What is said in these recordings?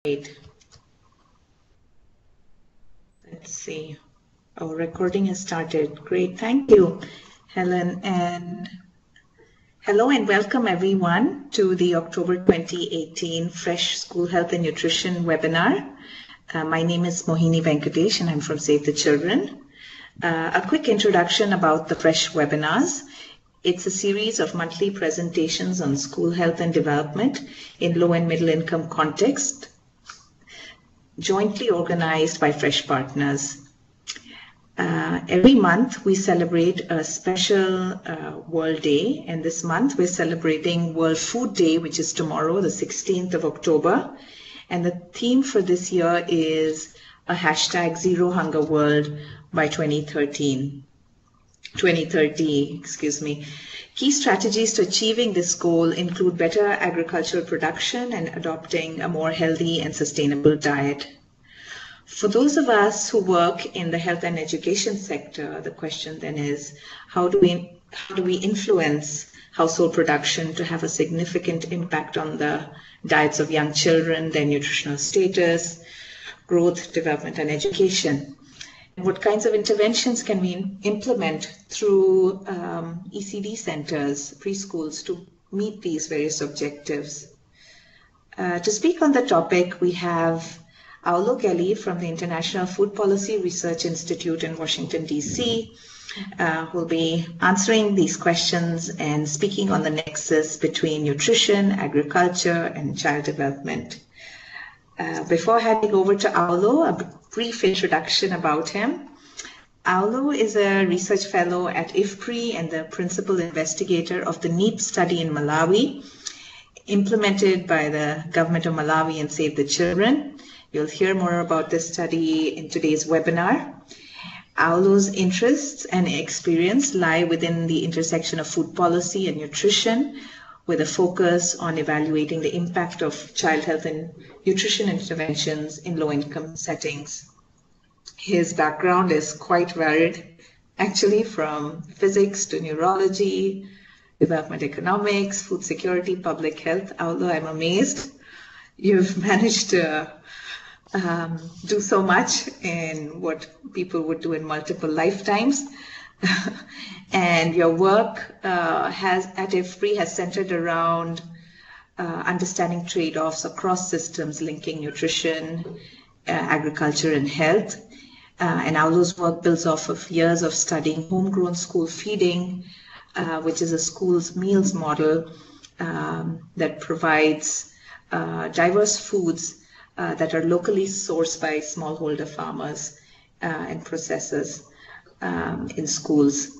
Great. Let's see. Our recording has started. Great. Thank you, Helen. And hello and welcome everyone to the October 2018 Fresh School Health and Nutrition webinar. My name is Mohini Venkatesh and I'm from Save the Children. A quick introduction about the Fresh webinars. It's a series of monthly presentations on school health and development in low and middle income context, jointly organized by Fresh partners. Every month we celebrate a special World Day, and this month we're celebrating World Food Day, which is tomorrow, the 16th of October. And the theme for this year is a hashtag Zero Hunger World by 2030. Key strategies to achieving this goal include better agricultural production and adopting a more healthy and sustainable diet. For those of us who work in the health and education sector, the question then is, how do we influence household production to have a significant impact on the diets of young children, their nutritional status, growth, development, and education? And what kinds of interventions can we implement through ECD centers, preschools, to meet these various objectives? To speak on the topic, we have Aulo Kelly from the International Food Policy Research Institute in Washington, D.C., who will be answering these questions and speaking on the nexus between nutrition, agriculture, and child development. Before handing over to Aulo, a brief introduction about him. Aulo is a research fellow at IFPRI and the principal investigator of the NEEP study in Malawi, implemented by the government of Malawi and Save the Children. You'll hear more about this study in today's webinar. Aulo's interests and experience lie within the intersection of food policy and nutrition, with a focus on evaluating the impact of child health and nutrition interventions in low-income settings. His background is quite varied, actually, from physics to neurology, development economics, food security, public health. Aulo, I'm amazed you've managed to do so much in what people would do in multiple lifetimes. And your work at IFPRI has centered around understanding trade-offs across systems linking nutrition, agriculture, and health. And Aulo's work builds off of years of studying homegrown school feeding, which is a school's meals model that provides diverse foods that are locally sourced by smallholder farmers and processors in schools.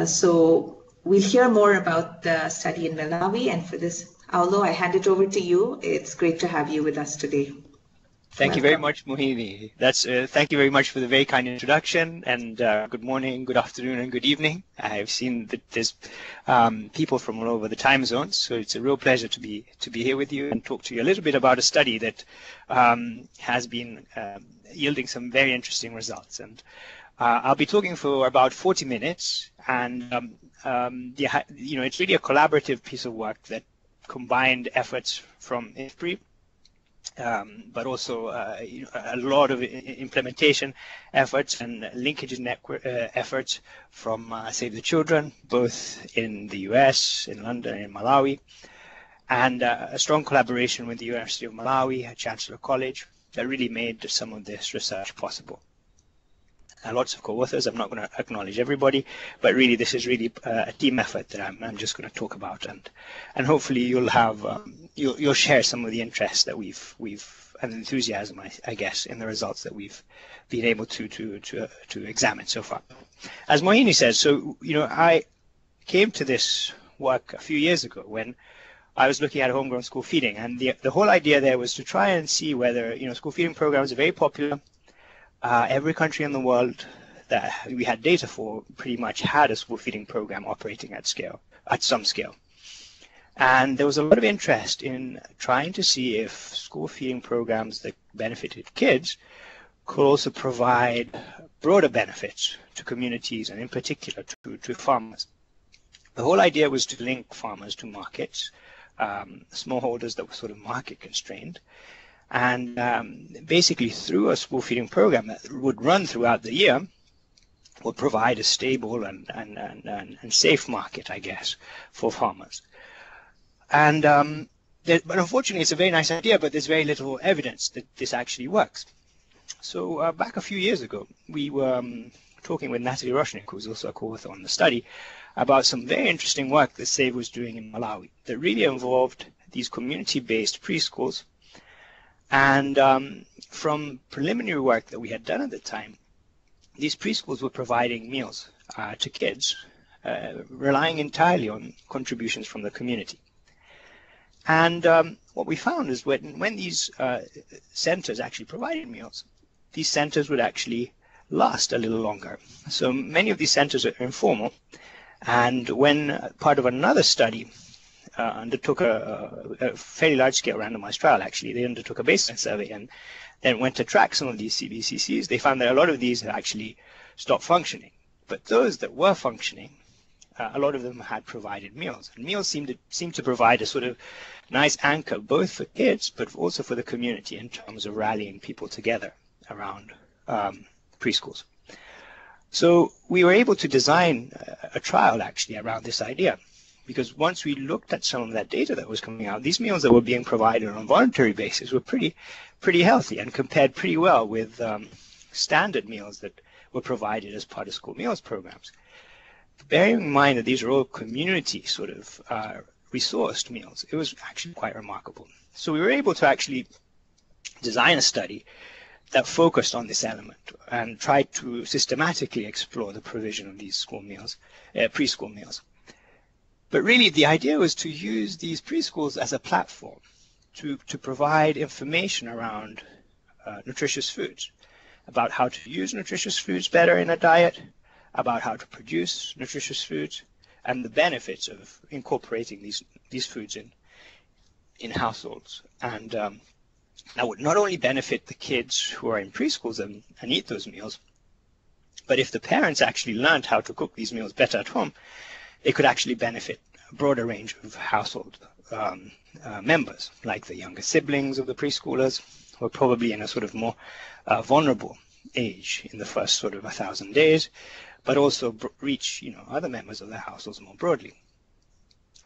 So we'll hear more about the study in Malawi, and for this, Aulo, I hand it over to you. It's great to have you with us today. Thank you very much, Mohini. Thank you very much for the very kind introduction, and good morning, good afternoon, and good evening. I've seen that there's people from all over the time zones, so it's a real pleasure to be here with you and talk to you a little bit about a study that has been yielding some very interesting results. And I'll be talking for about 40 minutes, and it's really a collaborative piece of work that combined efforts from IFPRI, but also a lot of implementation efforts and linkage network efforts from Save the Children, both in the US, in London, and Malawi, and a strong collaboration with the University of Malawi, Chancellor College, that really made some of this research possible. Lots of co-authors. I'm not going to acknowledge everybody, but really this is really a team effort that I'm just going to talk about, and hopefully you'll have you'll share some of the interest that we've and enthusiasm, I guess, in the results that we've been able to examine so far. As Mohini says, so I came to this work a few years ago when I was looking at homegrown school feeding, and the whole idea there was to try and see whether school feeding programs are very popular. Every country in the world that we had data for pretty much had a school feeding program operating at some scale. And there was a lot of interest in trying to see if school feeding programs that benefited kids could also provide broader benefits to communities and in particular to farmers. The whole idea was to link farmers to markets, smallholders that were sort of market constrained, And basically through a school feeding program that would run throughout the year, would provide a stable and safe market, I guess, for farmers. And but unfortunately, it's a very nice idea, but there's very little evidence that this actually works. So back a few years ago, we were talking with Natalie Roshnik, who's also a co-author on the study, about some very interesting work that SAVE was doing in Malawi that really involved these community-based preschools. And from preliminary work that we had done at the time, these preschools were providing meals to kids, relying entirely on contributions from the community. And what we found is when these centers actually provided meals, these centers would actually last a little longer. So many of these centers are informal, and when part of another study undertook a fairly large-scale randomized trial, actually, they undertook a baseline survey and then went to track some of these CBCCs, they found that a lot of these had actually stopped functioning. But those that were functioning, a lot of them had provided meals. And meals seemed to provide a sort of nice anchor, both for kids, but also for the community in terms of rallying people together around preschools. So we were able to design a trial, actually, around this idea. Because once we looked at some of that data that was coming out, these meals that were being provided on a voluntary basis were pretty healthy and compared pretty well with standard meals that were provided as part of school meals programs. Bearing in mind that these are all community sort of resourced meals, it was actually quite remarkable. So we were able to actually design a study that focused on this element and tried to systematically explore the provision of these school meals, preschool meals. But really, the idea was to use these preschools as a platform to provide information around nutritious foods, about how to use nutritious foods better in a diet, about how to produce nutritious foods, and the benefits of incorporating these foods in households. And that would not only benefit the kids who are in preschools and eat those meals, but if the parents actually learned how to cook these meals better at home, they could actually benefit a broader range of household members, like the younger siblings of the preschoolers, who are probably in a sort of more vulnerable age in the first sort of 1,000 days, but also reach other members of their households more broadly.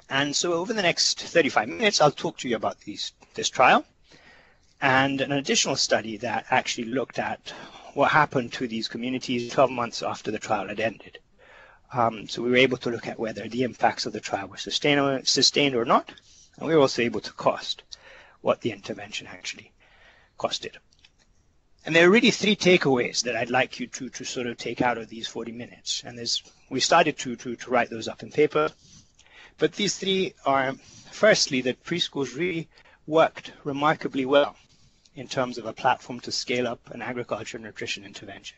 And so over the next 35 minutes, I'll talk to you about this trial and an additional study that actually looked at what happened to these communities 12 months after the trial had ended. So we were able to look at whether the impacts of the trial were sustained or not, and we were also able to cost what the intervention actually costed. And there are really three takeaways that I'd like you to sort of take out of these 40 minutes. And we started to write those up in paper. But these three are, firstly, that preschools really worked remarkably well in terms of a platform to scale up an agriculture nutrition intervention.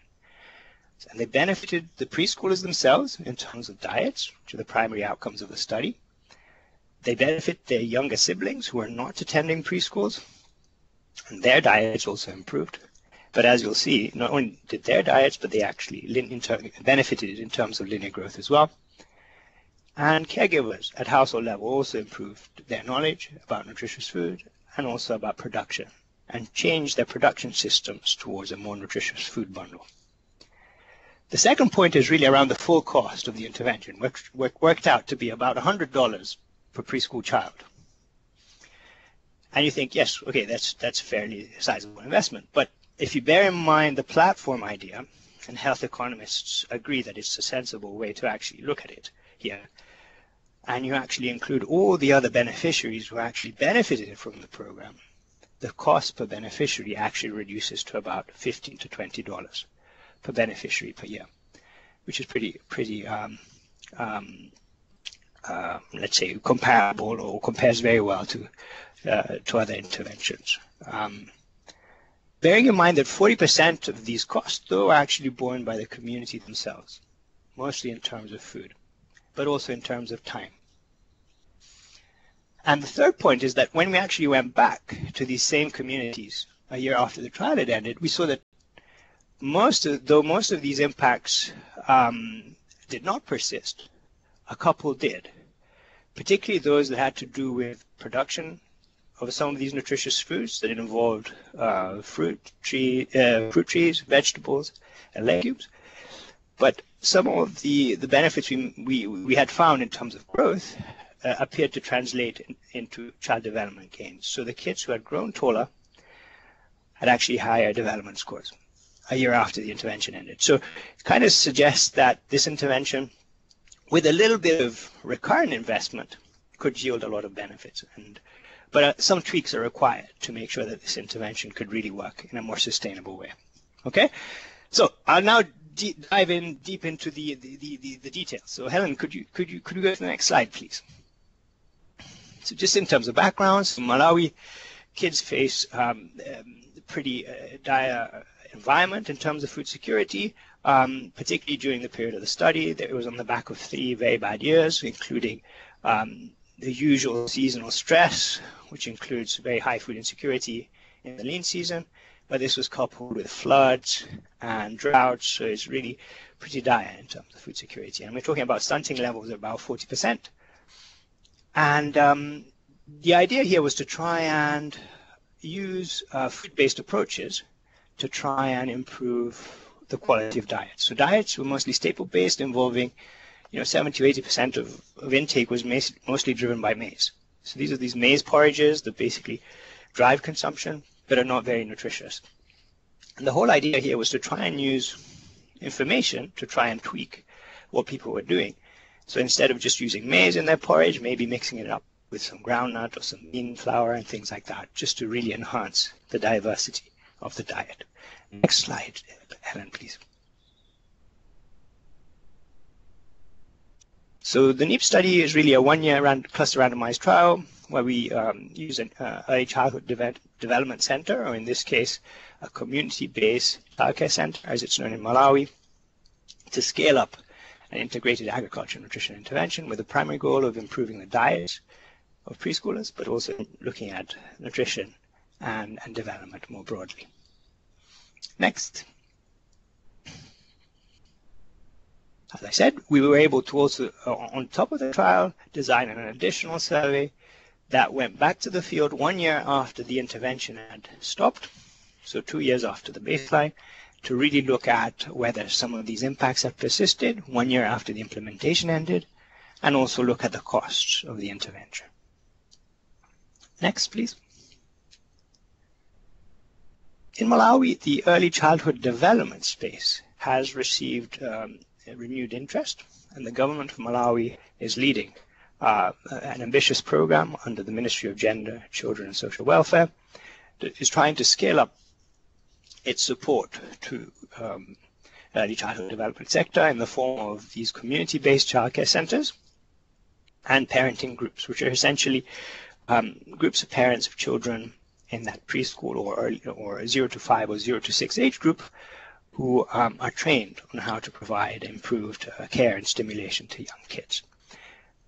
And they benefited the preschoolers themselves in terms of diets, which are the primary outcomes of the study. They benefit their younger siblings who are not attending preschools, and their diets also improved. But as you'll see, not only did their diets, but they actually benefited in terms of linear growth as well. And caregivers at household level also improved their knowledge about nutritious food and also about production, and changed their production systems towards a more nutritious food bundle. The second point is really around the full cost of the intervention, which worked out to be about $100 per preschool child. And you think, yes, okay, that's a fairly sizable investment. But if you bear in mind the platform idea, and health economists agree that it's a sensible way to actually look at it here, and you actually include all the other beneficiaries who actually benefited from the program, the cost per beneficiary actually reduces to about $15 to $20 per beneficiary per year, which is pretty let's say comparable, or compares very well to other interventions. Bearing in mind that 40% of these costs, though, are actually borne by the community themselves, mostly in terms of food, but also in terms of time. And the third point is that when we actually went back to these same communities a year after the trial had ended, we saw that most of these impacts did not persist, a couple did, particularly those that had to do with production of some of these nutritious foods that involved fruit trees, vegetables, and legumes. But some of the benefits we had found in terms of growth appeared to translate into child development gains. So the kids who had grown taller had actually higher development scores a year after the intervention ended. So it kind of suggests that this intervention, with a little bit of recurrent investment, could yield a lot of benefits. But some tweaks are required to make sure that this intervention could really work in a more sustainable way. Okay, so I'll now dive in deep into the details. So Helen, could you go to the next slide, please? So just in terms of background, so Malawi kids face pretty dire environment in terms of food security, particularly during the period of the study. It was on the back of 3 very bad years, including the usual seasonal stress, which includes very high food insecurity in the lean season, but this was coupled with floods and droughts, so it's really pretty dire in terms of food security. And we're talking about stunting levels of about 40%. And the idea here was to try and use food-based approaches to try and improve the quality of diets. So diets were mostly staple-based, involving 70 to 80% of intake was mostly driven by maize. So these are these maize porridges that basically drive consumption, but are not very nutritious. And the whole idea here was to try and use information to try and tweak what people were doing. So instead of just using maize in their porridge, maybe mixing it up with some groundnut or some bean flour and things like that, just to really enhance the diversity of the diet. Next slide, Helen, please. So the NEEP study is really a one-year cluster randomized trial where we use an early childhood development center, or in this case, a community-based childcare center, as it's known in Malawi, to scale up an integrated agriculture and nutrition intervention with the primary goal of improving the diet of preschoolers, but also looking at nutrition and development more broadly. Next. As I said, we were able to also, on top of the trial, design an additional survey that went back to the field 1 year after the intervention had stopped, so 2 years after the baseline, to really look at whether some of these impacts have persisted 1 year after the implementation ended, and also look at the costs of the intervention. Next, please. In Malawi, the early childhood development space has received renewed interest, and the government of Malawi is leading an ambitious program under the Ministry of Gender, Children and Social Welfare that is trying to scale up its support to early childhood development sector in the form of these community-based childcare centers and parenting groups, which are essentially groups of parents of children in that preschool or 0 to 5 or 0 to 6 age group who are trained on how to provide improved care and stimulation to young kids.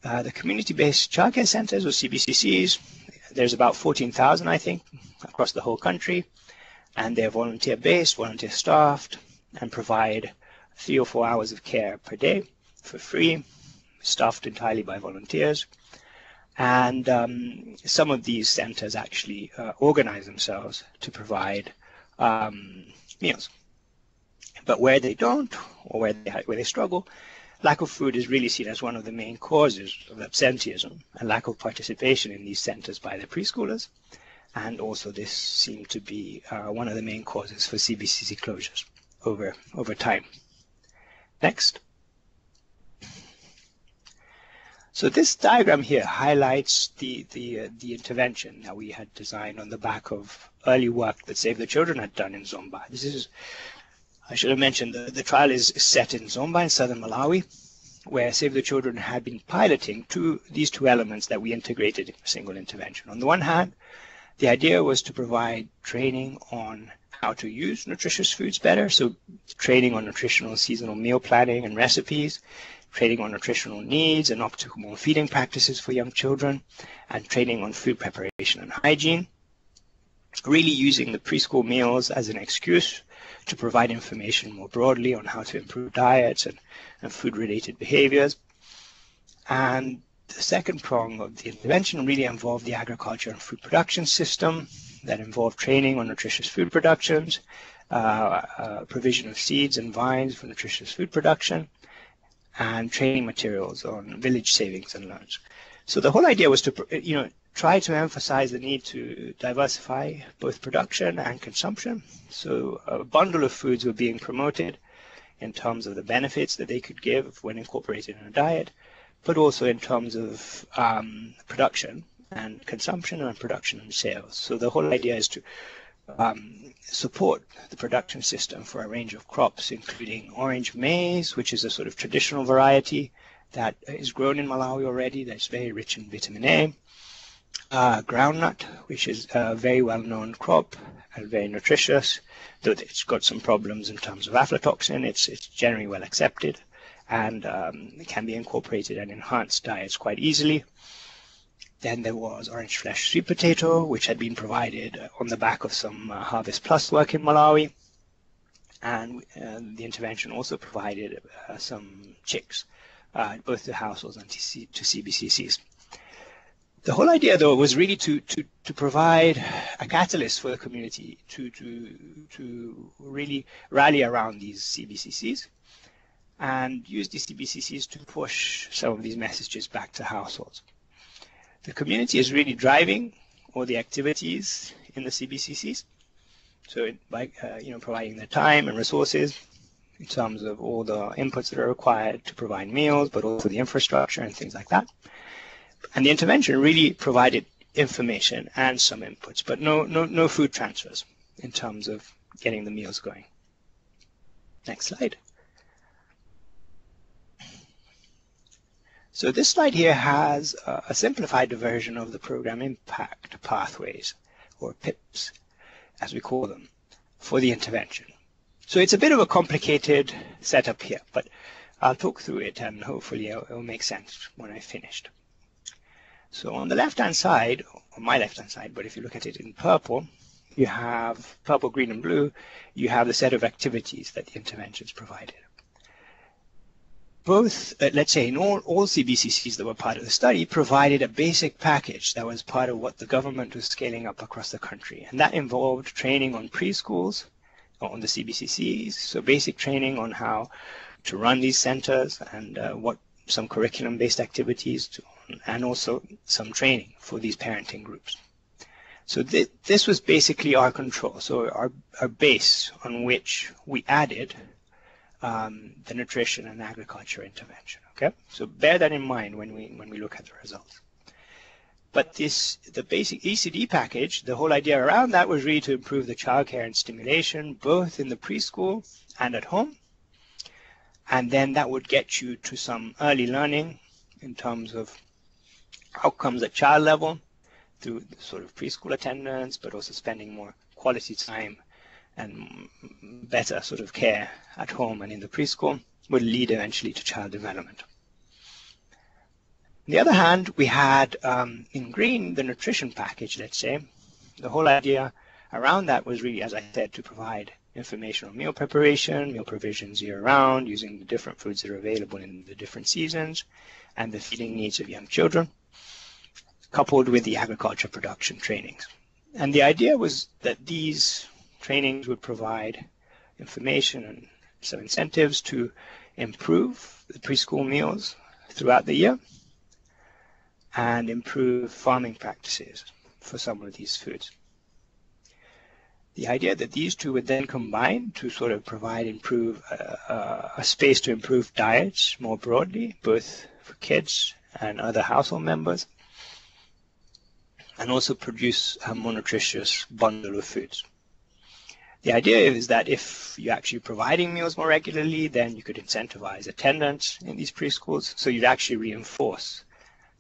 The community-based childcare centers, or CBCCs, there's about 14,000, I think, across the whole country, and they're volunteer-based, volunteer-staffed, and provide 3 or 4 hours of care per day for free, staffed entirely by volunteers. And some of these centers actually organize themselves to provide meals. But where they don't, or where they struggle, lack of food is really seen as one of the main causes of absenteeism and lack of participation in these centers by the preschoolers. And also this seemed to be one of the main causes for CBCC closures over time. Next. So this diagram here highlights the intervention that we had designed on the back of early work that Save the Children had done in Zomba. This is, I should have mentioned, the trial is set in Zomba in southern Malawi, where Save the Children had been piloting these two elements that we integrated in a single intervention. On the one hand, the idea was to provide training on how to use nutritious foods better, so training on nutritional seasonal meal planning and recipes, training on nutritional needs and optimal feeding practices for young children, and training on food preparation and hygiene, really using the preschool meals as an excuse to provide information more broadly on how to improve diets and food-related behaviors. And The second prong of the intervention really involved the agriculture and food production system that involved training on nutritious food productions, provision of seeds and vines for nutritious food production, and training materials on village savings and loans. So the whole idea was to, try to emphasize the need to diversify both production and consumption. So a bundle of foods were being promoted in terms of the benefits that they could give when incorporated in a diet, but also in terms of production and consumption and production and sales. So the whole idea is to support the production system for a range of crops, including orange maize, which is a sort of traditional variety that is grown in Malawi already, that's very rich in vitamin A. Groundnut, which is a very well-known crop and very nutritious, though it's got some problems in terms of aflatoxin. It's generally well accepted, and it can be incorporated in enhanced diets quite easily. Then there was orange flesh sweet potato, which had been provided on the back of some Harvest Plus work in Malawi. And the intervention also provided some chicks, both to households and to CBCCs. The whole idea, though, was really to provide a catalyst for the community to really rally around these CBCCs and use these CBCCs to push some of these messages back to households. The community is really driving all the activities in the CBCCs. So by providing the time and resources in terms of all the inputs that are required to provide meals, but also the infrastructure and things like that. And the intervention really provided information and some inputs, but no food transfers in terms of getting the meals going. Next slide. So this slide here has a simplified version of the program impact pathways, or PIPs, as we call them, for the intervention. So it's a bit of a complicated setup here, but I'll talk through it and hopefully it'll make sense when I've finished. So on the left-hand side, on my left-hand side, but if you look at it in purple, you have purple, green, and blue, you have the set of activities that the interventions provided. Both, let's say, in all CBCCs that were part of the study, provided a basic package that was part of what the government was scaling up across the country. And that involved training on preschools, on the CBCCs, so basic training on how to run these centers and what some curriculum-based activities, and also some training for these parenting groups. So this was basically our control, so our base on which we added the nutrition and agriculture intervention. Okay, so bear that in mind when we look at the results. But the basic ECD package, the whole idea around that was really to improve the childcare and stimulation, both in the preschool and at home. And then that would get you to some early learning in terms of outcomes at child level through sort of preschool attendance, but also spending more quality time and better sort of care at home and in the preschool would lead eventually to child development. On the other hand, we had in green the nutrition package, let's say. The whole idea around that was really, as I said, to provide information on meal preparation, meal provisions year-round, using the different foods that are available in the different seasons, and the feeding needs of young children, coupled with the agriculture production trainings. And the idea was that these trainings would provide information and some incentives to improve the preschool meals throughout the year and improve farming practices for some of these foods. The idea that these two would then combine to sort of provide a space to improve diets more broadly, both for kids and other household members, and also produce a more nutritious bundle of foods. The idea is that if you're actually providing meals more regularly, then you could incentivize attendance in these preschools, so you'd actually reinforce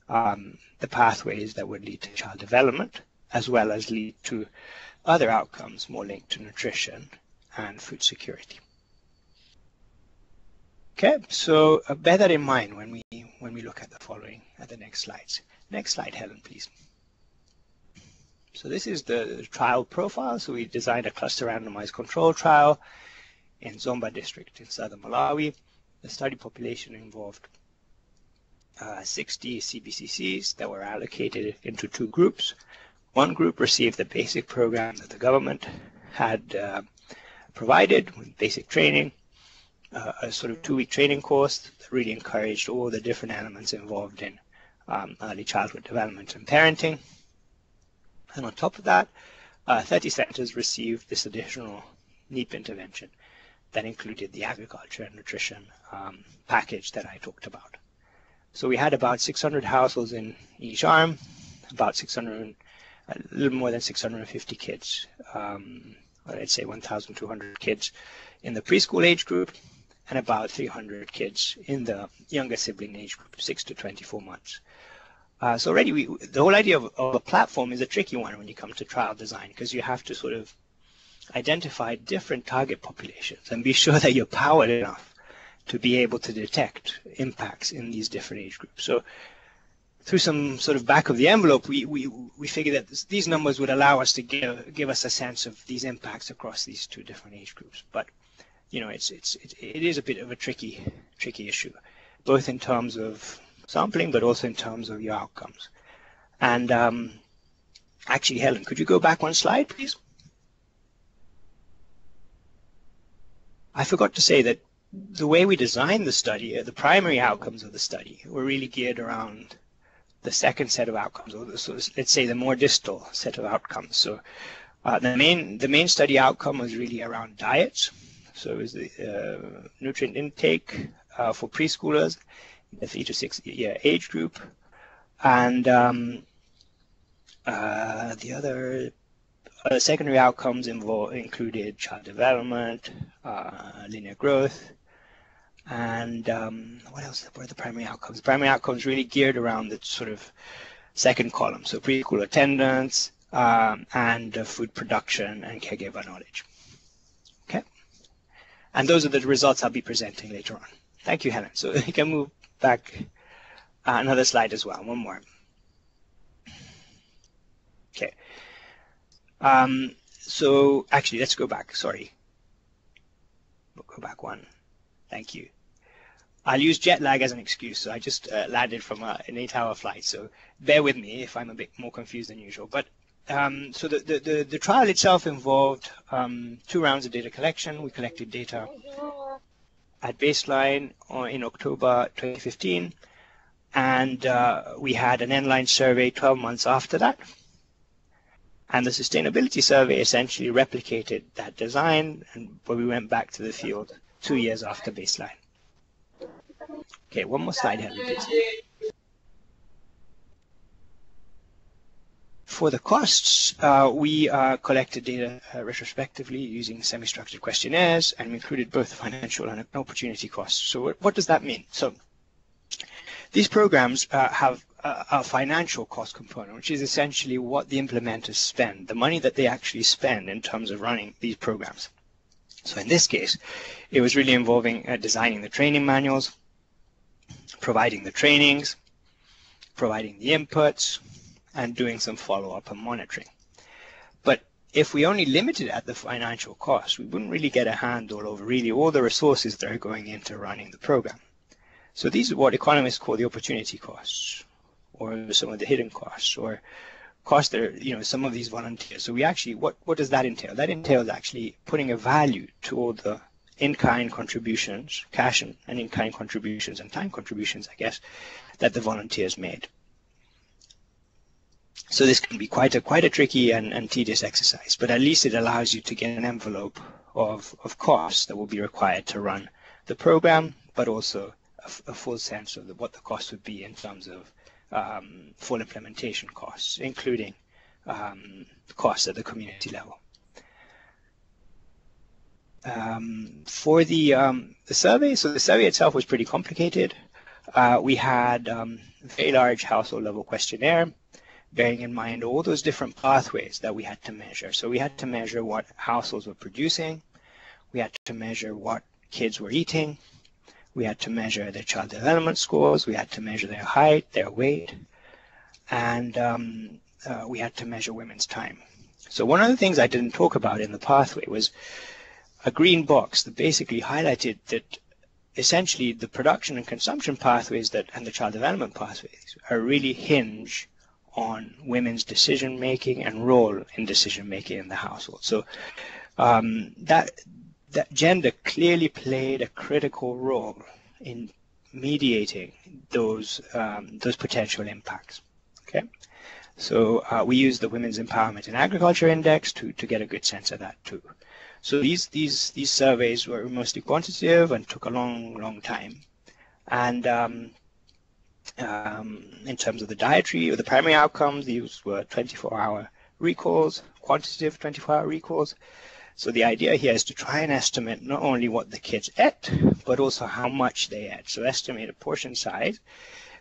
the pathways that would lead to child development, as well as lead to other outcomes more linked to nutrition and food security. Okay, so bear that in mind when we look at the following, at the next slides. Next slide, Helen, please. So this is the trial profile. So we designed a cluster randomized control trial in Zomba district in southern Malawi. The study population involved 60 CBCCs that were allocated into two groups. One group received the basic program that the government had provided with basic training, a sort of 2-week training course that really encouraged all the different elements involved in early childhood development and parenting. And on top of that, 30 centers received this additional NEEP intervention that included the agriculture and nutrition package that I talked about. So we had about 600 households in each arm, about a little more than 650 kids, I'd say 1,200 kids in the preschool age group, and about 300 kids in the younger sibling age group, 6 to 24 months. So already the whole idea of a platform is a tricky one when you come to trial design, because you have to sort of identify different target populations and be sure that you're powered enough to be able to detect impacts in these different age groups. So through some sort of back of the envelope, we figured that these numbers would allow us to give us a sense of these impacts across these two different age groups. But you know, it is a bit of a tricky issue, both in terms of sampling, but also in terms of your outcomes. And actually, Helen, could you go back one slide, please? I forgot to say that the way we designed the study, the primary outcomes of the study, were really geared around the second set of outcomes, or let's say the more distal set of outcomes. So the main study outcome was really around diets. So it was the nutrient intake for preschoolers in the 3 to 6 year age group, and the other secondary outcomes included child development, linear growth, and what else were the primary outcomes? The primary outcomes really geared around the sort of second column, so preschool attendance and food production and caregiver knowledge. Okay, and those are the results I'll be presenting later on. Thank you, Helen. So you can move back another slide as well, one more. Okay. So actually, let's go back. Sorry. We'll go back one. Thank you. I'll use jet lag as an excuse. So I just landed from an 8-hour flight. So bear with me if I'm a bit more confused than usual. But so the trial itself involved 2 rounds of data collection. We collected data at baseline in October 2015, and we had an end-line survey 12 months after that. And the sustainability survey essentially replicated that design, but we went back to the field 2 years after baseline. Okay, one more slide, Helen, please. For the costs, we collected data retrospectively using semi-structured questionnaires, and we included both financial and opportunity costs. So what does that mean? So these programs have a financial cost component, which is essentially what the implementers spend, the money that they actually spend in terms of running these programs. So in this case, it was really involving designing the training manuals, providing the trainings, providing the inputs, and doing some follow-up and monitoring. But if we only limited at the financial cost, we wouldn't really get a handle over really all the resources that are going into running the program. So these are what economists call the opportunity costs, or some of the hidden costs, or costs that are, you know, some of these volunteers. So we actually, what does that entail? That entails actually putting a value to all the in-kind contributions, cash and in-kind contributions and time contributions, I guess, that the volunteers made. So this can be quite a tricky and tedious exercise, but at least it allows you to get an envelope of costs that will be required to run the program, but also a full sense of what the cost would be in terms of full implementation costs, including costs at the community level. For the survey, so the survey itself was pretty complicated. We had a very large household level questionnaire, bearing in mind all those different pathways that we had to measure. So we had to measure what households were producing, we had to measure what kids were eating, we had to measure their child development scores, we had to measure their height, their weight, and we had to measure women's time. So one of the things I didn't talk about in the pathway was a green box that basically highlighted that essentially the production and consumption pathways and the child development pathways are really hinge on women's decision making and role in decision making in the household. So that gender clearly played a critical role in mediating those potential impacts. Okay, so we used the Women's Empowerment in Agriculture Index to get a good sense of that too. So these surveys were mostly quantitative and took a long time. And in terms of the dietary or the primary outcomes, these were 24-hour recalls, quantitative 24-hour recalls. So the idea here is to try and estimate not only what the kids ate, but also how much they ate. So estimate a portion size,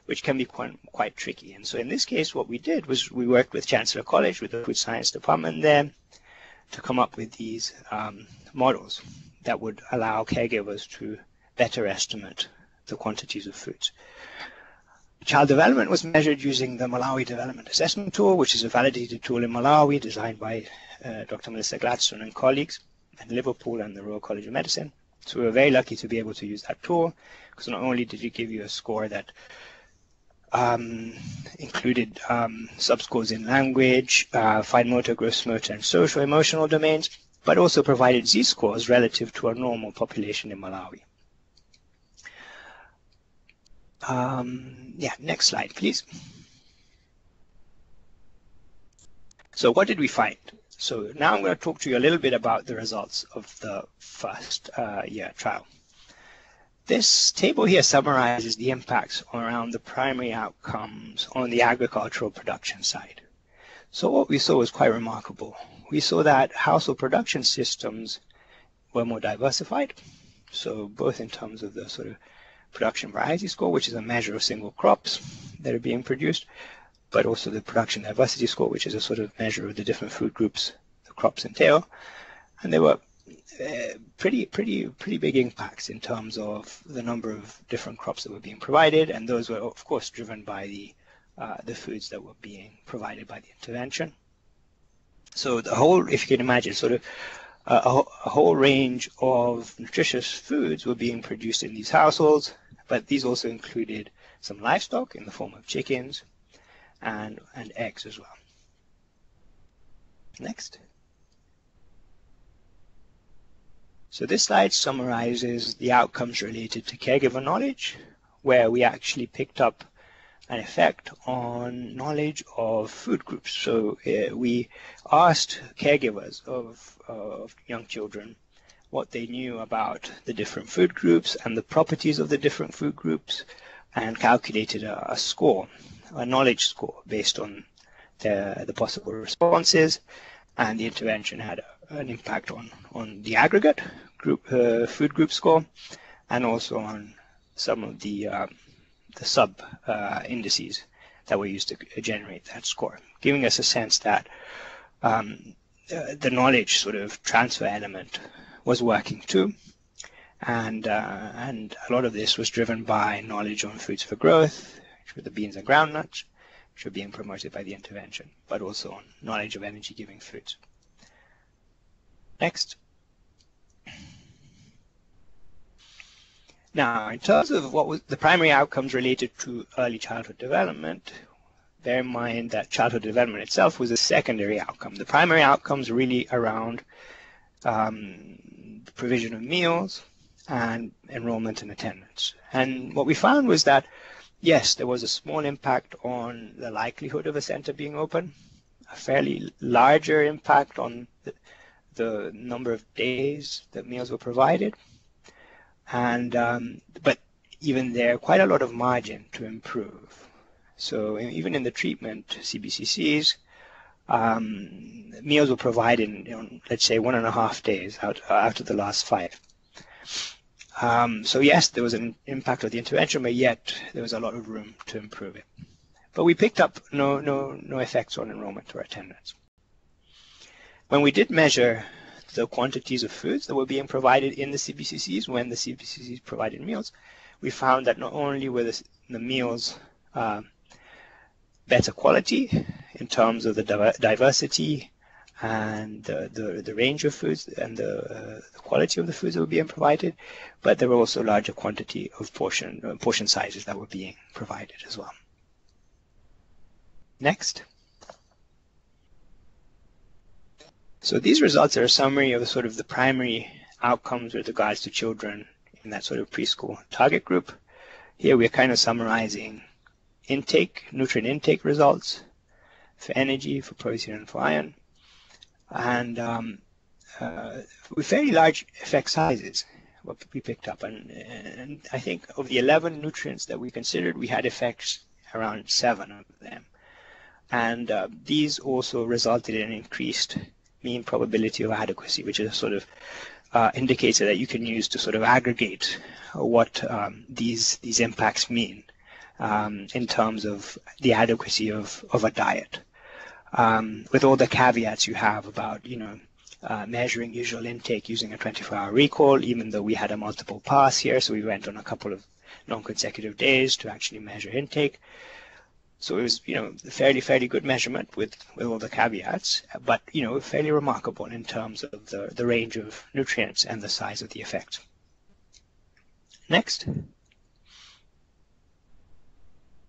which can be quite tricky. And so in this case, what we did was we worked with Chancellor College, with the food science department there, to come up with these models that would allow caregivers to better estimate the quantities of foods. Child development was measured using the Malawi Development Assessment Tool, which is a validated tool in Malawi designed by Dr. Melissa Gladstone and colleagues at Liverpool and the Royal College of Medicine. So we were very lucky to be able to use that tool, because not only did it give you a score that included subscores in language, fine motor, gross motor, and social emotional domains, but also provided Z-scores relative to a normal population in Malawi. Next slide, please. So what did we find? So now I'm going to talk to you a little bit about the results of the first year trial. This table here summarizes the impacts around the primary outcomes on the agricultural production side. So what we saw was quite remarkable. We saw that household production systems were more diversified. So both in terms of the sort of production variety score, which is a measure of single crops that are being produced, but also the production diversity score, which is a sort of measure of the different food groups the crops entail. And there were pretty big impacts in terms of the number of different crops that were being provided, and those were of course driven by the foods that were being provided by the intervention. So the whole, if you can imagine, sort of a whole range of nutritious foods were being produced in these households, but these also included some livestock in the form of chickens and eggs as well. Next. So this slide summarizes the outcomes related to caregiver knowledge, where we actually picked up an effect on knowledge of food groups. So we asked caregivers of young children what they knew about the different food groups and the properties of the different food groups, and calculated a score, a knowledge score, based on the possible responses. And the intervention had an impact on the aggregate group food group score, and also on some of the sub indices that were used to generate that score, giving us a sense that the knowledge sort of transfer element was working too, and a lot of this was driven by knowledge on foods for growth, which were the beans and groundnuts, which were being promoted by the intervention, but also on knowledge of energy-giving foods. Next. Now, in terms of what was the primary outcomes related to early childhood development, bear in mind that childhood development itself was a secondary outcome. The primary outcomes really around the provision of meals and enrollment and attendance. And what we found was that, yes, there was a small impact on the likelihood of a center being open, a fairly larger impact on the number of days that meals were provided, and but even there, quite a lot of margin to improve. So even in the treatment CBCCs, meals were provided in, let's say, 1.5 days out of the last 5. So yes, there was an impact of the intervention, but yet there was a lot of room to improve it. But we picked up no effects on enrollment or attendance. When we did measure the quantities of foods that were being provided in the CBCCs, when the CBCCs provided meals, we found that not only were the meals better quality in terms of the diversity and the range of foods and the quality of the foods that were being provided, but there were also a larger quantity of portion sizes that were being provided as well. Next. So these results are a summary of the primary outcomes with regards to children in that sort of preschool target group. Here we're kind of summarizing nutrient intake results for energy, for protein, and for iron, and with fairly large effect sizes, what we picked up. And I think of the 11 nutrients that we considered, we had effects around 7 of them. And these also resulted in increased mean probability of adequacy, which is a sort of indicator that you can use to sort of aggregate what these impacts mean in terms of the adequacy of a diet. With all the caveats you have about, measuring usual intake using a 24-hour recall, even though we had a multiple pass here, so we went on a couple of non-consecutive days to actually measure intake. So it was, a fairly good measurement with all the caveats, but, fairly remarkable in terms of the range of nutrients and the size of the effect. Next.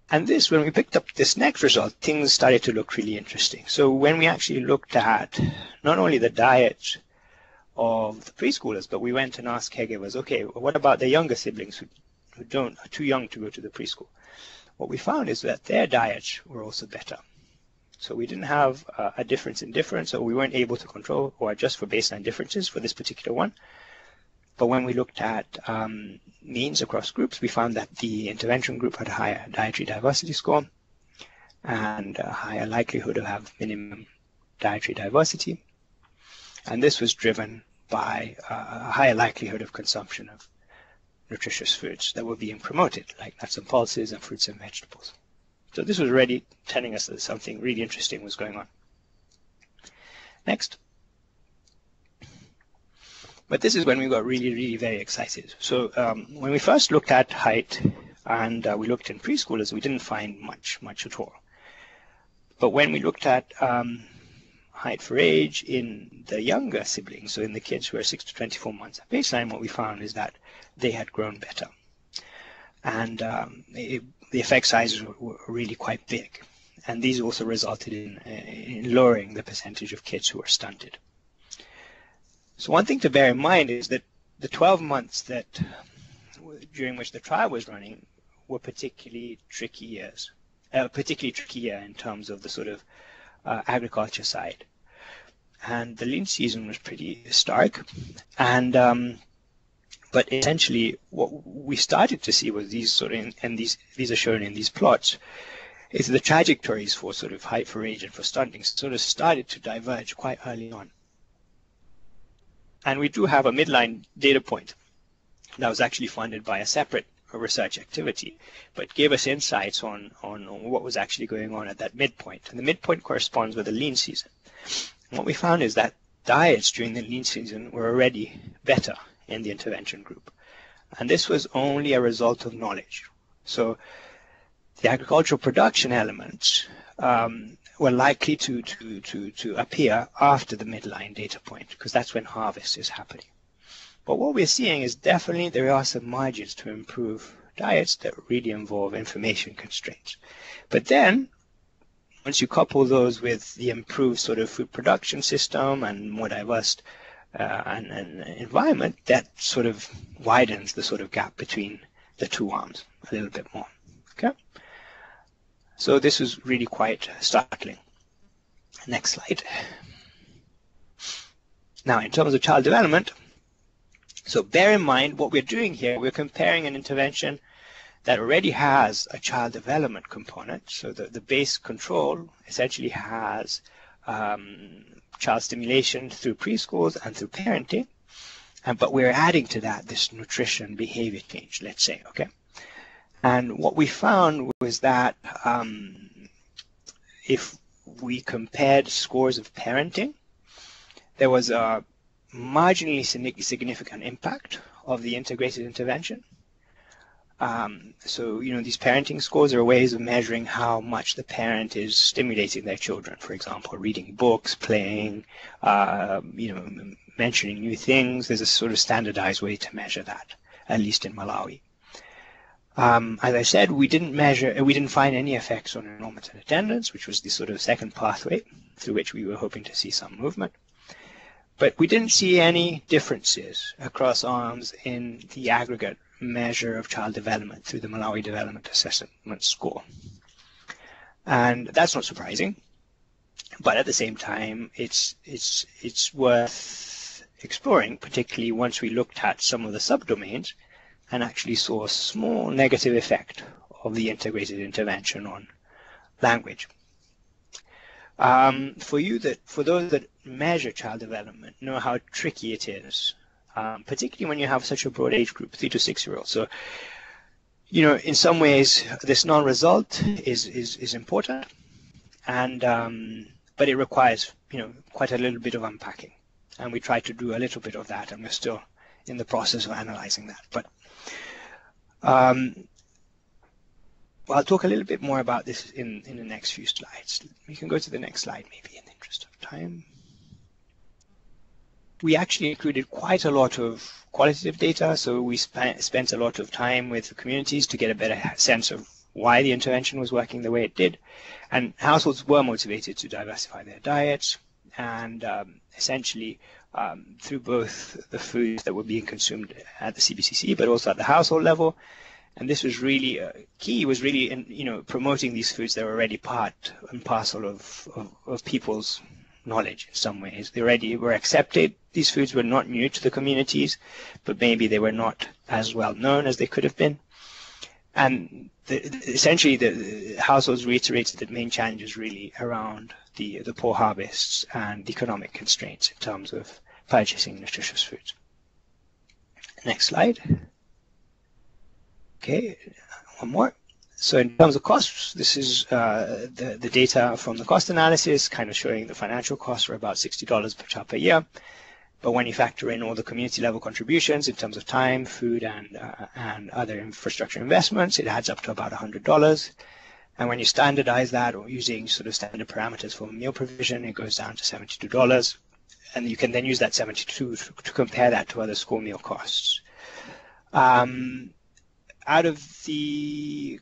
And when we picked up this next result, things started to look really interesting. So when we actually looked at not only the diet of the preschoolers, but we went and asked caregivers, okay, what about the younger siblings who are too young to go to the preschool? What we found is that their diets were also better. So we didn't have a difference in difference, so we weren't able to control or adjust for baseline differences for this particular one. But when we looked at means across groups, we found that the intervention group had a higher dietary diversity score and a higher likelihood of having minimum dietary diversity. And this was driven by a higher likelihood of consumption of nutritious foods that were being promoted, like nuts and pulses and fruits and vegetables. So this was already telling us that something really interesting was going on. Next. But this is when we got really very excited. So when we first looked at height and we looked in preschoolers, we didn't find much at all. But when we looked at height for age in the younger siblings, so in the kids who are 6 to 24 months at baseline, what we found is that they had grown better. And the effect sizes were really quite big. And these also resulted in lowering the percentage of kids who were stunted. So one thing to bear in mind is that the 12 months during which the trial was running were particularly tricky years. Particularly tricky year in terms of the sort of agriculture side. And the lean season was pretty stark. And but essentially what we started to see was these are shown in these plots, is the trajectories for sort of height for age and for stunting sort of started to diverge quite early on. And we do have a midline data point that was actually funded by a separate research activity, but gave us insights on what was actually going on at that midpoint. And the midpoint corresponds with the lean season. And what we found is that diets during the lean season were already better in the intervention group. And this was only a result of knowledge. So the agricultural production elements were likely to appear after the midline data point, because that's when harvest is happening. But what we're seeing is definitely there are some margins to improve diets that really involve information constraints. But then, once you couple those with the improved sort of food production system and more diverse and environment, that sort of widens the sort of gap between the two arms a little bit more. Okay? So this was really quite startling. Next slide. Now, in terms of child development, so bear in mind what we're doing here. We're comparing an intervention that already has a child development component. So the base control essentially has child stimulation through preschools and through parenting. But we're adding to that this nutrition behavior change, let's say, okay? And what we found was that if we compared scores of parenting, there was a marginally significant impact of the integrated intervention. So, these parenting scores are ways of measuring how much the parent is stimulating their children, for example, reading books, playing, mentioning new things. There's a sort of standardized way to measure that, at least in Malawi. As I said, we didn't find any effects on enrollment and attendance, which was the sort of second pathway through which we were hoping to see some movement. But we didn't see any differences across arms in the aggregate measure of child development through the Malawi Development Assessment Score. And that's not surprising, but at the same time, it's worth exploring, particularly once we looked at some of the subdomains and actually saw a small negative effect of the integrated intervention on language. For those that measure child development, know how tricky it is, particularly when you have such a broad age group, 3 to 6 year olds. So, in some ways, this non-result is important, and but it requires quite a little bit of unpacking, and we try to do a little bit of that, and we're still in the process of analyzing that. But I'll talk a little bit more about this in the next few slides. We can go to the next slide, maybe, in the interest of time. We actually included quite a lot of qualitative data, so we spent a lot of time with the communities to get a better sense of why the intervention was working the way it did. And households were motivated to diversify their diets, and essentially through both the foods that were being consumed at the CBCC, but also at the household level. And this was really key, was really in promoting these foods that were already part and parcel of people's knowledge in some ways. They already were accepted. These foods were not new to the communities, but maybe they were not as well known as they could have been. And essentially the households reiterated that main challenges really around the poor harvests and economic constraints in terms of purchasing nutritious foods. Next slide. Okay, one more. So in terms of costs, this is the data from the cost analysis, kind of showing the financial costs were about $60 per child per year. But when you factor in all the community level contributions in terms of time, food, and other infrastructure investments, it adds up to about $100. And when you standardize that, or using sort of standard parameters for meal provision, it goes down to $72. And you can then use that 72 to compare that to other school meal costs. Out of the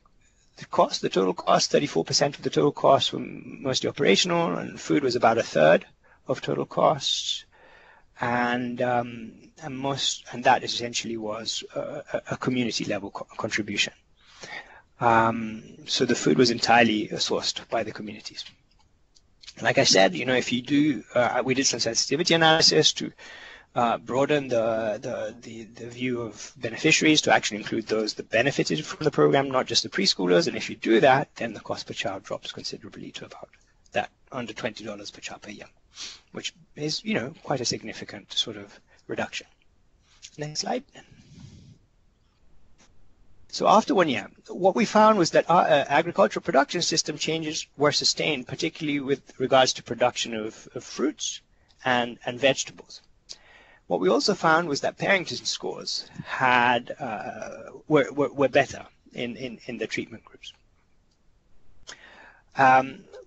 cost, the total cost, 34% of the total costs were mostly operational, and food was about a third of total costs. And that essentially was a community level contribution. So the food was entirely sourced by the communities. Like I said, if you do, we did some sensitivity analysis to broaden the view of beneficiaries to actually include those that benefited from the program, not just the preschoolers. And if you do that, then the cost per child drops considerably to about that under $20 per child per year, which is, quite a significant sort of reduction. Next slide. So after 1 year, what we found was that our agricultural production system changes were sustained, particularly with regards to production of fruits and vegetables. What we also found was that parenting scores were better in the treatment groups.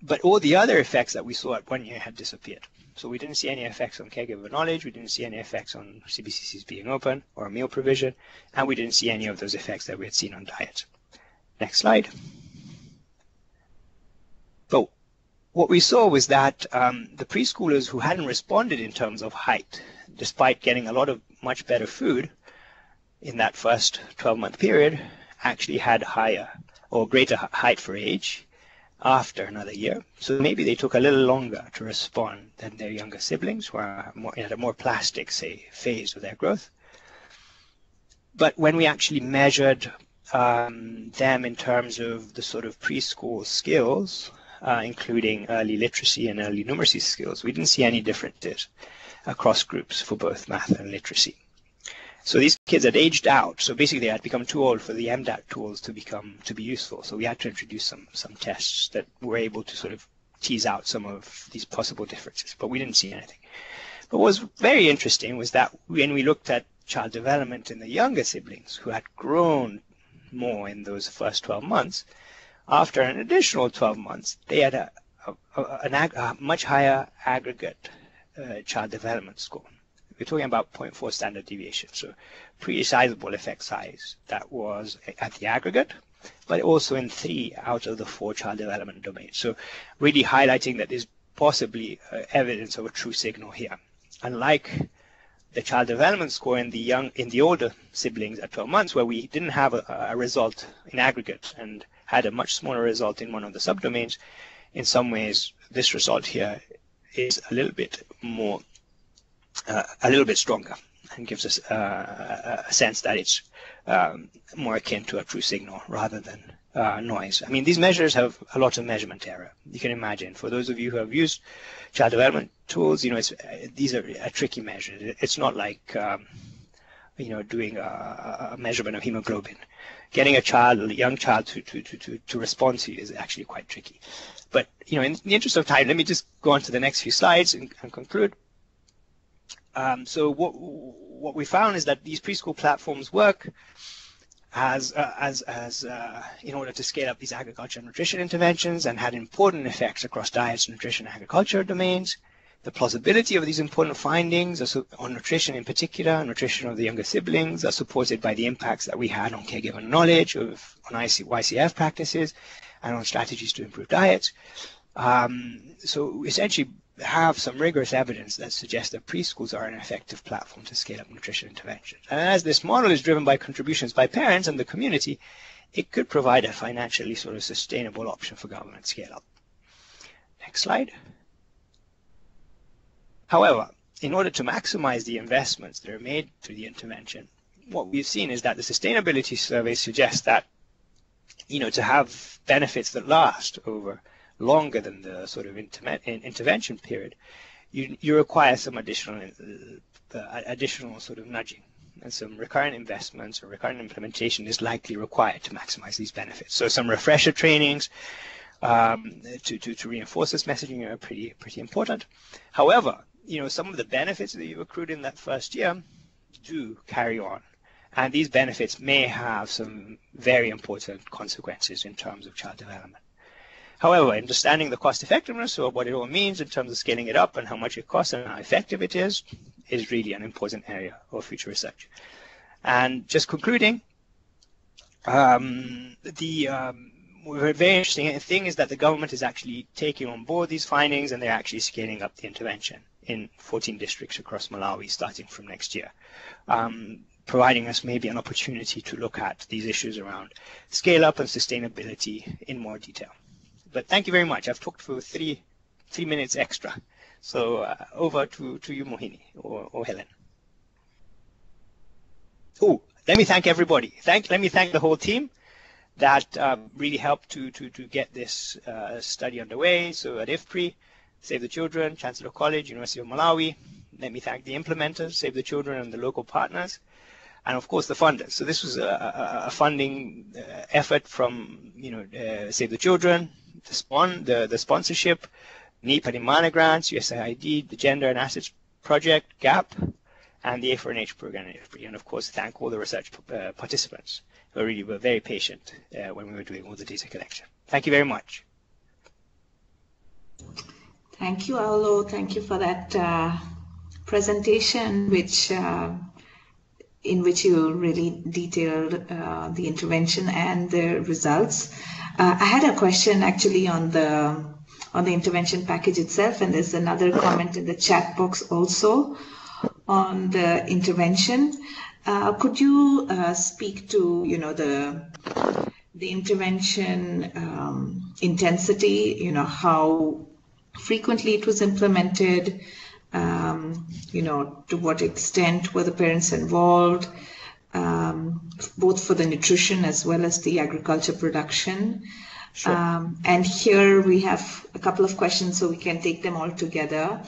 But all the other effects that we saw at 1 year had disappeared. So we didn't see any effects on caregiver knowledge, we didn't see any effects on CBCCs being open or meal provision, and we didn't see any of those effects that we had seen on diet. Next slide. So what we saw was that the preschoolers who hadn't responded in terms of height, despite getting a lot of much better food in that first 12-month period, actually had higher or greater height for age after another year. So maybe they took a little longer to respond than their younger siblings, who are at a more plastic, phase of their growth. But when we actually measured them in terms of the sort of preschool skills, including early literacy and early numeracy skills, we didn't see any differences across groups for both math and literacy. So these kids had aged out. So basically they had become too old for the MDAT tools to be useful. So we had to introduce some tests that were able to sort of tease out some of these possible differences, but we didn't see anything. But what was very interesting was that when we looked at child development in the younger siblings who had grown more in those first 12 months, after an additional 12 months, they had a much higher aggregate child development score. We're talking about 0.4 standard deviation, so pretty sizable effect size that was at the aggregate, but also in 3 out of the 4 child development domains. So really highlighting that there's possibly evidence of a true signal here. Unlike the child development score in the older siblings at 12 months, where we didn't have a result in aggregate and had a much smaller result in one of the subdomains, in some ways this result here is a little bit more, a little bit stronger, and gives us a sense that it's more akin to a true signal rather than noise. I mean, these measures have a lot of measurement error. You can imagine, for those of you who have used child development tools, these are a tricky measure. It's not like doing a measurement of hemoglobin. Getting a young child to respond to you is actually quite tricky. But in the interest of time, let me just go on to the next few slides and conclude. So what we found is that these preschool platforms work as in order to scale up these agriculture and nutrition interventions, and had important effects across diets, nutrition, and agriculture domains. The plausibility of these important findings on nutrition in particular, nutrition of the younger siblings, are supported by the impacts that we had on caregiver knowledge, on YCF practices, and on strategies to improve diets. So essentially have some rigorous evidence that suggests that preschools are an effective platform to scale up nutrition interventions. And as this model is driven by contributions by parents and the community, it could provide a financially sort of sustainable option for government scale up. Next slide. However, in order to maximize the investments that are made through the intervention, what we've seen is that the sustainability survey suggests that, to have benefits that last over longer than the sort of intervention period, you require some additional sort of nudging, and some recurrent investments or recurrent implementation is likely required to maximize these benefits. So some refresher trainings to reinforce this messaging are pretty important. However, some of the benefits that you've accrued in that first year do carry on, and these benefits may have some very important consequences in terms of child development. However, understanding the cost effectiveness of what it all means in terms of scaling it up and how much it costs and how effective it is really an important area of future research. And just concluding, the very interesting thing is that the government is actually taking on board these findings, and they're actually scaling up the intervention in 14 districts across Malawi starting from next year, providing us maybe an opportunity to look at these issues around scale up and sustainability in more detail. But thank you very much. I've talked for three minutes extra. So over to you, Mohini or Helen. Oh, let me thank everybody. Let me thank the whole team that really helped to get this study underway. So at IFPRI, Save the Children, Chancellor College, University of Malawi. Let me thank the implementers, Save the Children, and the local partners, and of course the funders. So this was a funding effort from Save the Children, the sponsorship, NEEP and Imana grants, USAID, the Gender and Assets Project, GAP, and the A4NH program at IFPRI. And of course thank all the research participants who really were very patient when we were doing all the data collection. Thank you very much. Thank you, Aulo. Thank you for that presentation, in which you really detailed the intervention and the results. I had a question actually on the intervention package itself, and there's another comment in the chat box also on the intervention. Could you speak to the intervention intensity? How frequently it was implemented? To what extent were the parents involved, both for the nutrition as well as the agriculture production? Sure. And here we have a couple of questions, so we can take them all together.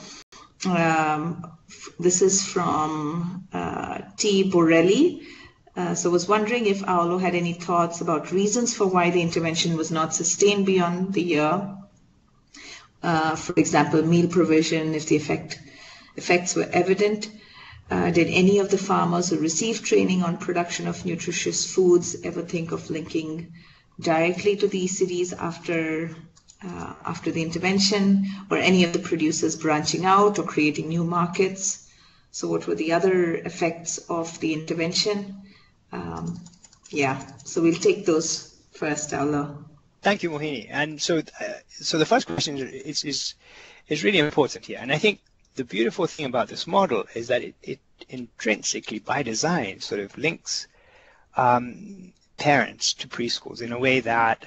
This is from T. Borelli. So I was wondering if Aulo had any thoughts about reasons for why the intervention was not sustained beyond the year. For example, meal provision, if the effects were evident. Did any of the farmers who received training on production of nutritious foods ever think of linking directly to these cities after the intervention? Or any of the producers branching out or creating new markets? So what were the other effects of the intervention? So we'll take those first, Allah. Thank you, Mohini. And so the first question is really important here. And I think the beautiful thing about this model is that it intrinsically, by design, sort of links parents to preschools in a way that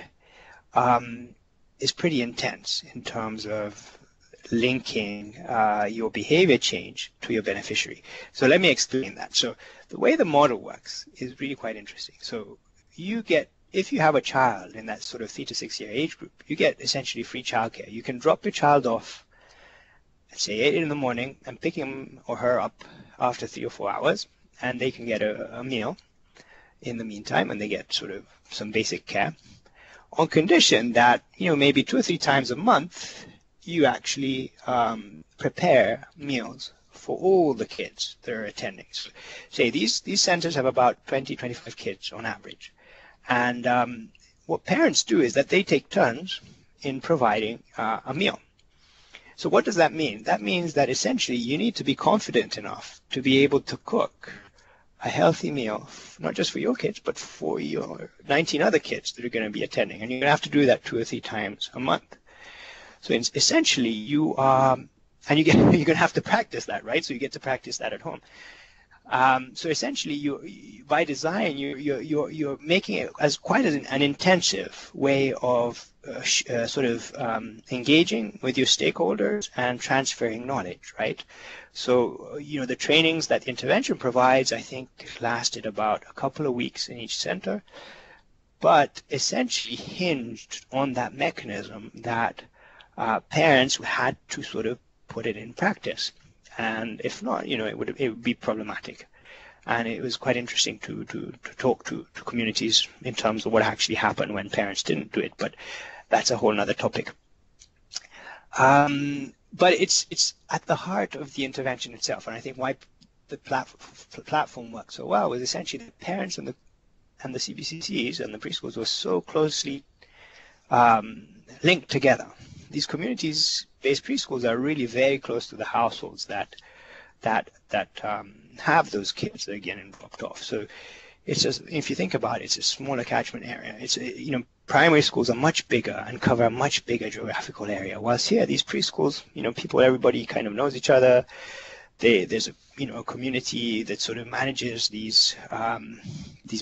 is pretty intense in terms of linking your behavior change to your beneficiary. So let me explain that. So the way the model works is really quite interesting. So if you have a child in that sort of 3 to 6 year age group, you get essentially free childcare. You can drop your child off at say 8 in the morning and pick him or her up after 3 or 4 hours, and they can get a meal in the meantime, and they get sort of some basic care on condition that, maybe 2 or 3 times a month you actually prepare meals for all the kids that are attending. So, say these centers have about 20-25 kids on average. And what parents do is that they take turns in providing a meal. So what does that mean? That means that essentially you need to be confident enough to be able to cook a healthy meal, not just for your kids, but for your 19 other kids that are going to be attending. And you're going to have to do that 2 or 3 times a month. So essentially you're going to have to practice that, right? So you get to practice that at home. So essentially, you by design, you're making it as quite an intensive way of engaging with your stakeholders and transferring knowledge, right? So the trainings that the intervention provides, I think, lasted about a couple of weeks in each center, but essentially hinged on that mechanism that parents had to sort of put it in practice. And if not, it would be problematic. And it was quite interesting to talk to communities in terms of what actually happened when parents didn't do it. But that's a whole other topic. But it's at the heart of the intervention itself. And I think why the platform worked so well was essentially the parents and the CBCCs and the preschools were so closely linked together. These communities-based preschools are really very close to the households that have those kids that are getting dropped off. So it's just, if you think about it, it's a smaller catchment area. It's primary schools are much bigger and cover a much bigger geographical area. Whilst here, these preschools, everybody kind of knows each other. There's a community that sort of manages these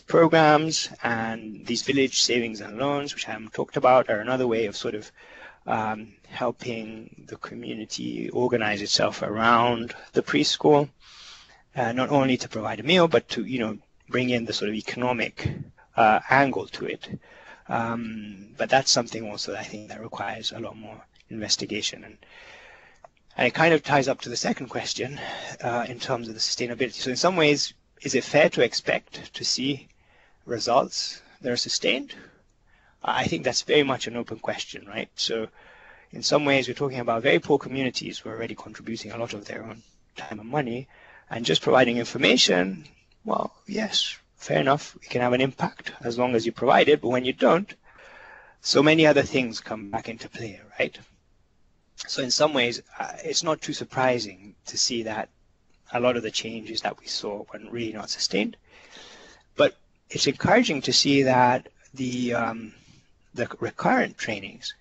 programs, and these village savings and loans, which I haven't talked about, are another way of sort of helping the community organize itself around the preschool, not only to provide a meal, but to bring in the sort of economic angle to it. But that's something also that I think that requires a lot more investigation, and it kind of ties up to the second question in terms of the sustainability. So in some ways, is it fair to expect to see results that are sustained? I think that's very much an open question, right? So in some ways, we're talking about very poor communities who are already contributing a lot of their own time and money, and just providing information, well, yes, fair enough, it can have an impact as long as you provide it, but when you don't, so many other things come back into play, right? So in some ways, it's not too surprising to see that a lot of the changes that we saw were really not sustained, but it's encouraging to see that the recurrent trainings,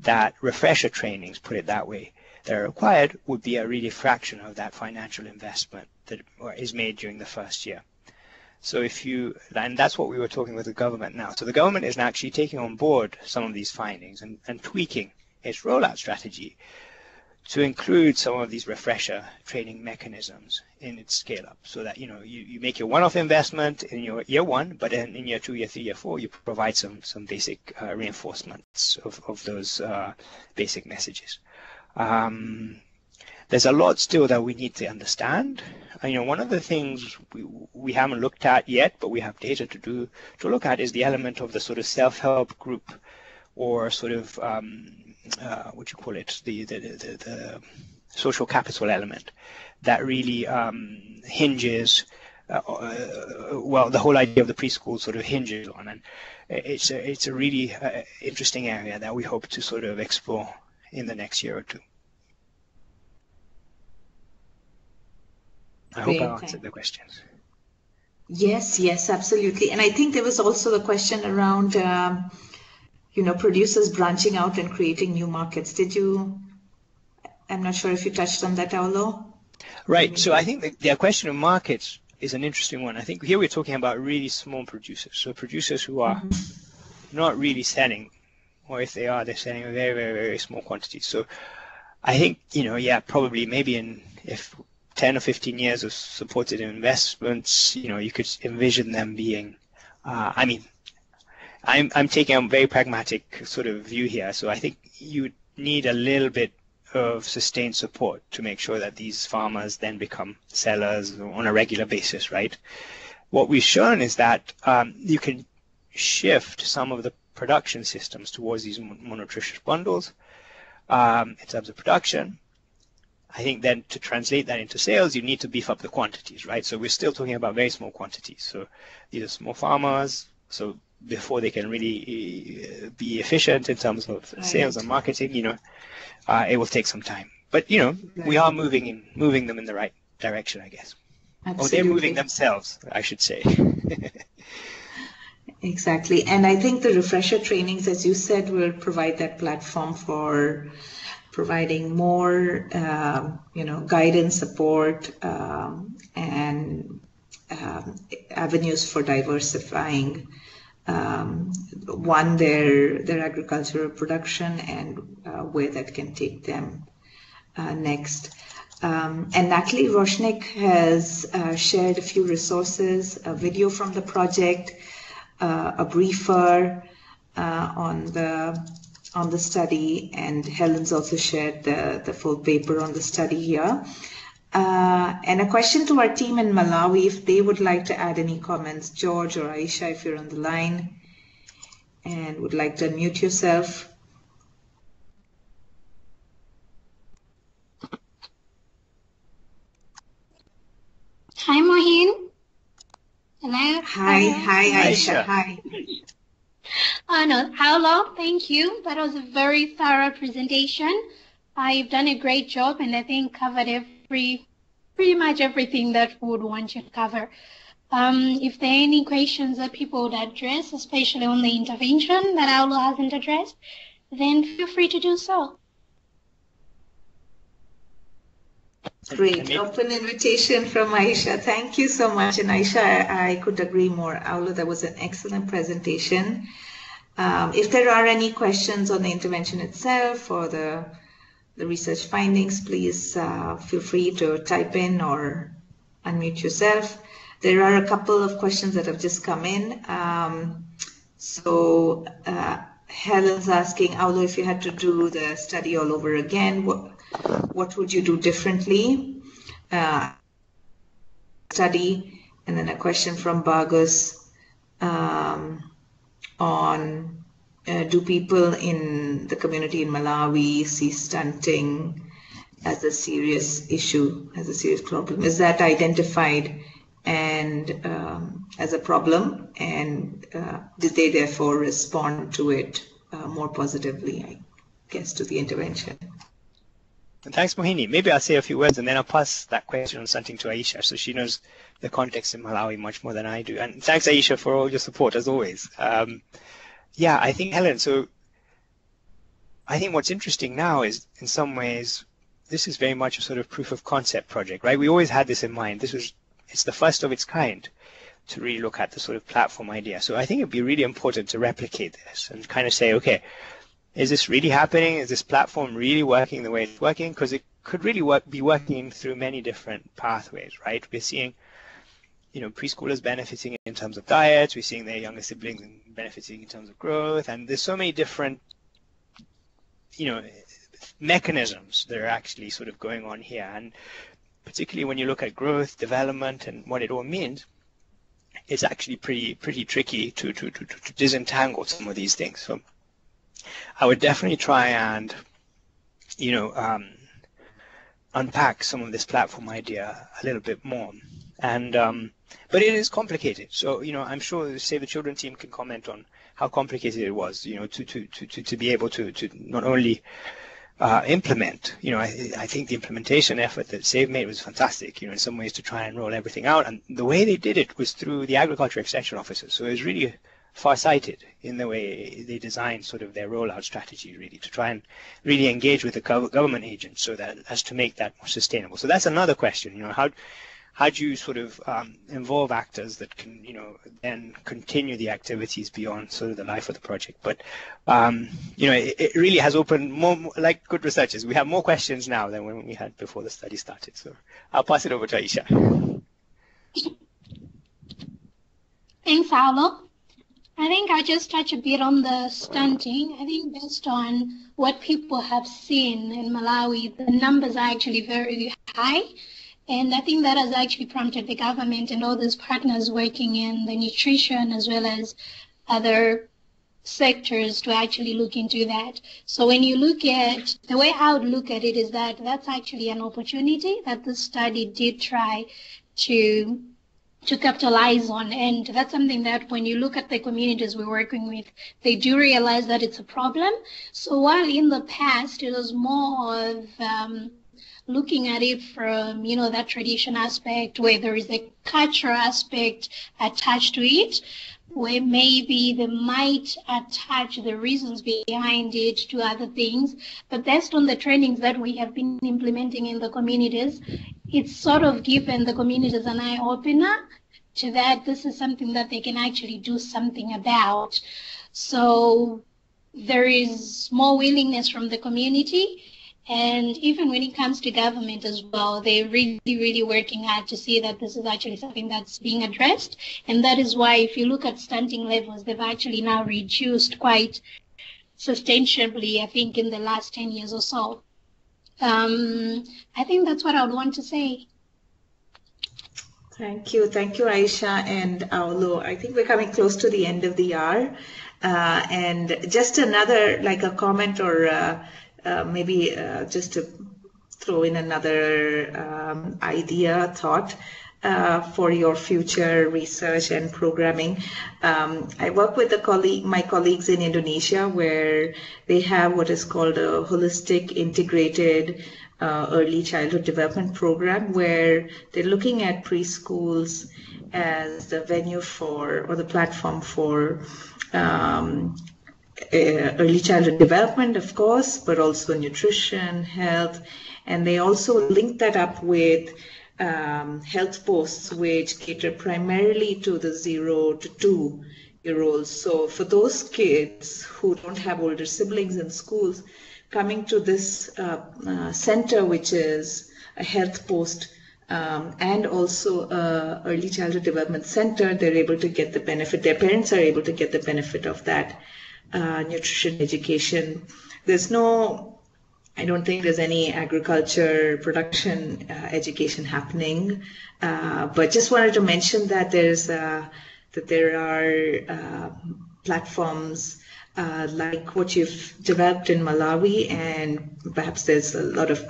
that refresher trainings, put it that way, that are required would be a really fraction of that financial investment that is made during the first year. So and that's what we were talking with the government now. So the government is now actually taking on board some of these findings and tweaking its rollout strategy to include some of these refresher training mechanisms in its scale-up, so that you make your one-off investment in your year 1, but then in year 2, year 3, year 4, you provide some basic reinforcements of those basic messages. There's a lot still that we need to understand. One of the things we haven't looked at yet, but we have data to look at, is the element of the sort of self-help group, or sort of social capital element that really hinges, well, the whole idea of the preschool sort of hinges on, and it's a really interesting area that we hope to sort of explore in the next year or two. I hope I answered the questions. Yes, yes, absolutely. And I think there was also the question around, producers branching out and creating new markets. I'm not sure if you touched on that, Aulo. Right. So I think the question of markets is an interesting one. I think here we're talking about really small producers. So producers who are not really selling, or if they are, they're selling a very, very, very small quantities. So I think, probably maybe if 10 or 15 years of supported investments, you could envision them being, I'm taking a very pragmatic sort of view here. So I think you need a little bit of sustained support to make sure that these farmers then become sellers on a regular basis, right? What we've shown is that you can shift some of the production systems towards these mononutritious bundles in terms of production. I think then to translate that into sales, you need to beef up the quantities, right? So we're still talking about very small quantities. So these are small farmers. So before they can really be efficient in terms of sales and marketing, it will take some time. But, we are moving them in the right direction, I guess. Absolutely. Or they're moving themselves, I should say. Exactly. And I think the refresher trainings, as you said, will provide that platform for providing more, guidance, support, and avenues for diversifying their agricultural production and where that can take them next. And Natalie Roshnik has shared a few resources, a video from the project, a briefer on the study, and Helen's also shared the full paper on the study here. And a question to our team in Malawi, if they would like to add any comments. George or Aisha, if you're on the line and would like to unmute yourself. Hi, Mohin. Hello. Hi, Aisha. Hi. No, hello. Thank you. That was a very thorough presentation. You've done a great job, and I think covered pretty much everything that we would want you to cover. If there are any questions that people would address, especially on the intervention that Aulo hasn't addressed, then feel free to do so. Great. Open invitation from Aisha. Thank you so much. And Aisha, I could agree more. Aulo, that was an excellent presentation. If there are any questions on the intervention itself or the research findings, please feel free to type in or unmute yourself. There are a couple of questions that have just come in. Helen's asking, Aulo, if you had to do the study all over again, what would you do differently? Study, and then a question from Bargus on do people in the community in Malawi see stunting as a serious issue, as a serious problem? Is that identified and as a problem, and did they therefore respond to it more positively, I guess, to the intervention? And thanks, Mohini. Maybe I'll say a few words and then I'll pass that question on something to Aisha, so she knows the context in Malawi much more than I do. And thanks, Aisha, for all your support, as always. Yeah, I think, Helen, so I think what's interesting now is, in some ways, this is very much a sort of proof of concept project, right? We always had this in mind. It's the first of its kind to really look at the sort of platform idea. So I think it'd be really important to replicate this and kind of say, okay, is this really happening? Is this platform really working the way it's working? Because it could really be working through many different pathways, right? We're seeing, preschoolers benefiting in terms of diet. We're seeing their younger siblings benefiting in terms of growth. And there's so many different, mechanisms that are actually sort of going on here. And particularly when you look at growth, development, and what it all means, it's actually pretty tricky to disentangle some of these things. So I would definitely try and, unpack some of this platform idea a little bit more. And but it is complicated. So, I'm sure the Save the Children team can comment on how complicated it was, to be able to not only implement. I think the implementation effort that Save made was fantastic, in some ways, to try and roll everything out. And the way they did it was through the agriculture extension officers. So it was really far-sighted in the way they designed sort of their rollout strategy, really, to try and really engage with the government agents so that as to make that more sustainable. So that's another question, how do you sort of involve actors that can, then continue the activities beyond sort of the life of the project? But, it really has opened more, like good researchers. We have more questions now than when we had before the study started. So I'll pass it over to Aisha. Thanks, Aulo. I think I'll just touch a bit on the stunting. I think based on what people have seen in Malawi, the numbers are actually very high. And I think that has actually prompted the government and all those partners working in the nutrition as well as other sectors to actually look into that. So when you look at, the way I would look at it is that that's actually an opportunity that the study did try to capitalize on. And that's something that when you look at the communities we're working with, they do realize that it's a problem. So while in the past it was more of looking at it from, that tradition aspect where there is a cultural aspect attached to it, where maybe they might attach the reasons behind it to other things. But based on the trainings that we have been implementing in the communities, it's sort of given the communities an eye-opener to that this is something that they can actually do something about. So there is more willingness from the community. And even when it comes to government as well, they're really, really working hard to see that this is actually something that's being addressed. And that is why if you look at stunting levels, they've actually now reduced quite substantially, I think, in the last 10 years or so. I think that's what I would want to say. Thank you, Aisha and Aulo. I think we're coming close to the end of the hour. And just another, like a comment or maybe just to throw in another idea, thought for your future research and programming. I work with my colleagues in Indonesia, where they have what is called a holistic integrated early childhood development program, where they're looking at preschools as the venue for, or the platform for early childhood development, of course, but also nutrition, health, and they also link that up with health posts, which cater primarily to the 0 to 2-year-olds. So for those kids who don't have older siblings in schools, coming to this center, which is a health post and also early childhood development center, they're able to get the benefit. Their parents are able to get the benefit of that nutrition education. I don't think there's any agriculture production education happening, but just wanted to mention that there are platforms like what you've developed in Malawi, and perhaps there's a lot of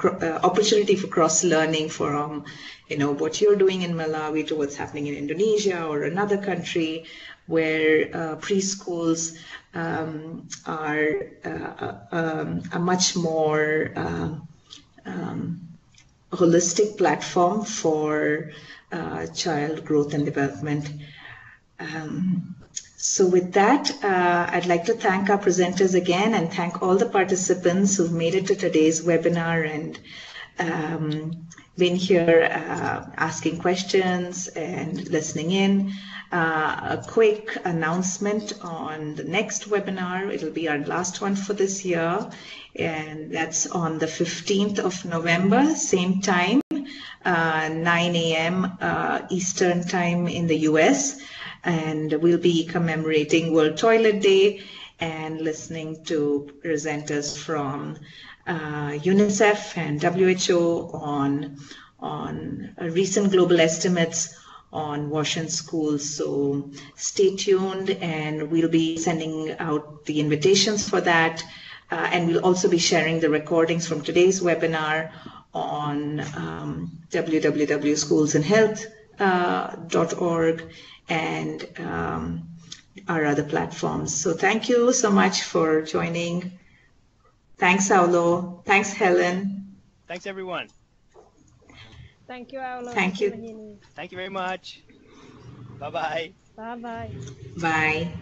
opportunity for cross-learning from, what you're doing in Malawi to what's happening in Indonesia or another country, where preschools are a much more holistic platform for child growth and development. So with that, I'd like to thank our presenters again and thank all the participants who've made it to today's webinar and been here asking questions and listening in. A quick announcement on the next webinar. It'll be our last one for this year, and that's on the 15th of November, same time, 9 a.m. Eastern time in the US. And we'll be commemorating World Toilet Day and listening to presenters from UNICEF and WHO on recent global estimates on wash in schools. So stay tuned, and we'll be sending out the invitations for that. And we'll also be sharing the recordings from today's webinar on www.schoolsandhealth.org and our other platforms. So thank you so much for joining. Thanks, Aulo. Thanks, Helen. Thanks, everyone. Thank you, Aulo. Thank you. Mohini. Thank you very much. Bye-bye. Bye-bye. Bye.